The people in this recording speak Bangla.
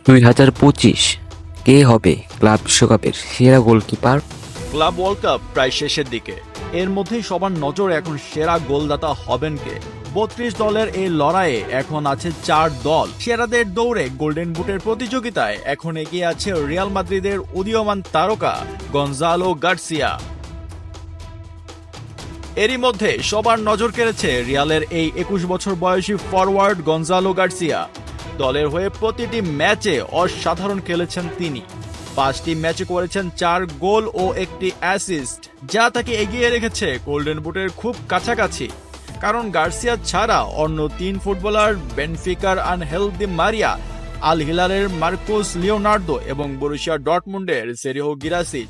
2025 কে হবে ক্লাব বিশ্বকাপের সেরা গোলকিপার? ক্লাব ওয়ার্ল্ড কাপ প্রায় শেষের দিকে। এর মধ্যেই সবার নজর এখন সেরা গোলদাতা হবেন কে। 32 দলের এই লড়াইয়ে এখন আছে 4 দল। সেরাদের দৌড়ে গোল্ডেন বুটের প্রতিযোগিতায় এখন এগিয়ে আছে রিয়াল মাদ্রিদের উদীয়মান তারকা গনজালো গার্সিয়া। এরই মধ্যে সবার নজর কেড়েছে রিয়ালের এই 21 বছর বয়সী ফরওয়ার্ড গনজালো গার্সিয়া। দলের হয়ে প্রতিটি ম্যাচে অসাধারণ খেলেছেন তিনি। 5টি ম্যাচে করেছেন 4 গোল ও 1টি অ্যাসিস্ট, যা তাকে এগিয়ে রেখেছে গোল্ডেন বুটের খুব কাছাকাছি। কারণ গার্সিয়া ছাড়া অন্য 3 ফুটবলার বেনফিকার আনহেল দি মারিয়া, আল হিলালের মার্কোস লিওনার্দো এবং বরুসিয়া ডর্টমুন্ডের সেরিও গিরাসি